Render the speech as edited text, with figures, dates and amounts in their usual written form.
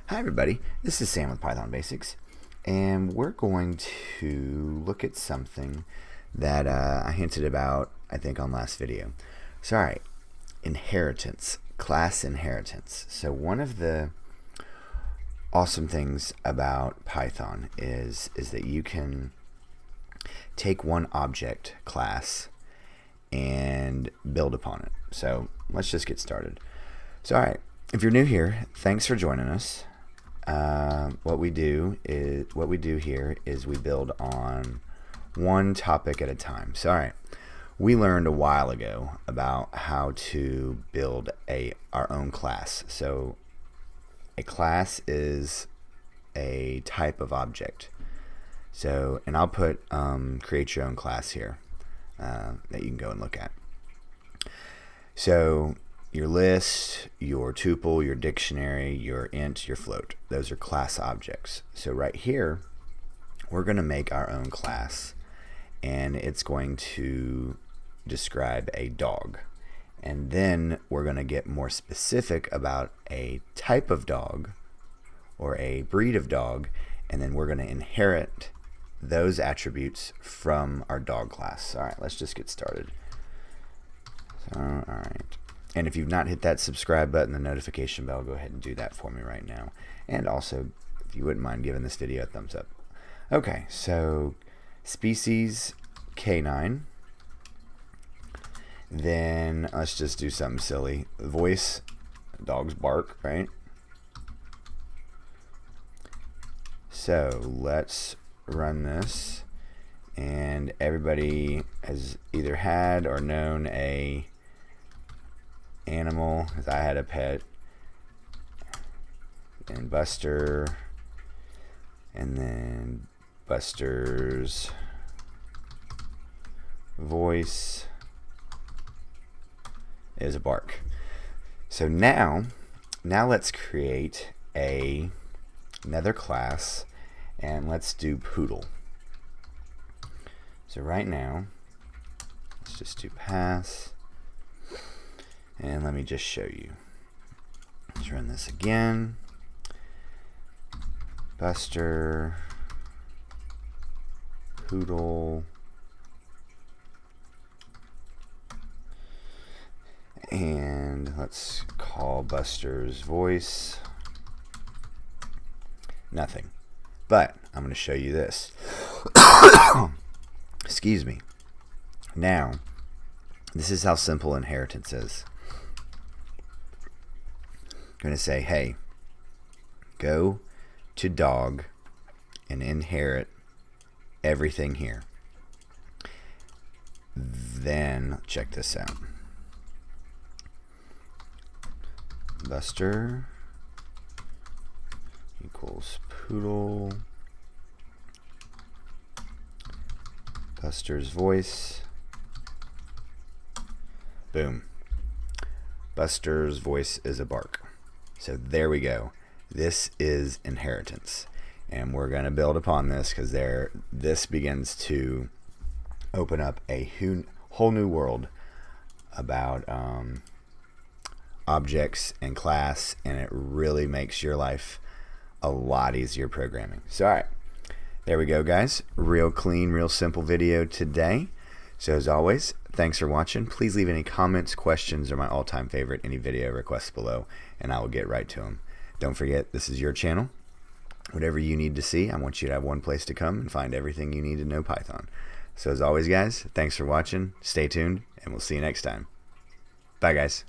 Hi everybody, this is Sam with Python Basics, and we're going to look at something that I hinted about, I think, on last video. So alright, inheritance, class inheritance. So one of the awesome things about Python is that you can take one object class and build upon it. So let's just get started. So alright, if you're new here, thanks for joining us. What we do here is we build on one topic at a time. So alright, we learned a while ago about how to build our own class. So a class is a type of object. So, and I'll put create your own class here that you can go and look at. So your list, your tuple, your dictionary, your int, your float, those are class objects. So right here, we're going to make our own class, and it's going to describe a dog. And then we're going to get more specific about a type of dog or a breed of dog, and then we're going to inherit those attributes from our dog class. All right, let's just get started. So, all right. And if you've not hit that subscribe button, the notification bell, go ahead and do that for me right now. And also, if you wouldn't mind giving this video a thumbs up. Okay, so species canine. Then let's just do something silly. Voice, dogs bark, right? So let's run this. And everybody has either had or known a animal, as I had a pet, and Buster, and then Buster's voice is a bark. So now let's create another class, and let's do poodle. So right now, let's just do pass. And let me just show you. Let's run this again. Buster, poodle, and let's call Buster's voice nothing. But I'm going to show you this. Excuse me. Now, this is how simple inheritance is. I'm going to say, hey, go to dog and inherit everything here. Then check this out. Buster equals poodle. Buster's voice. Boom. Buster's voice is a bark. So there we go. This is inheritance. And we're going to build upon this because this begins to open up a whole new world about objects and class, and it really makes your life a lot easier programming. So, all right. There we go, guys. Real clean, real simple video today. So as always, thanks for watching. Please leave any comments, questions, or my all-time favorite, any video requests below, and I will get right to them. Don't forget, this is your channel. Whatever you need to see, I want you to have one place to come and find everything you need to know Python. So as always, guys, thanks for watching. Stay tuned, and we'll see you next time. Bye, guys.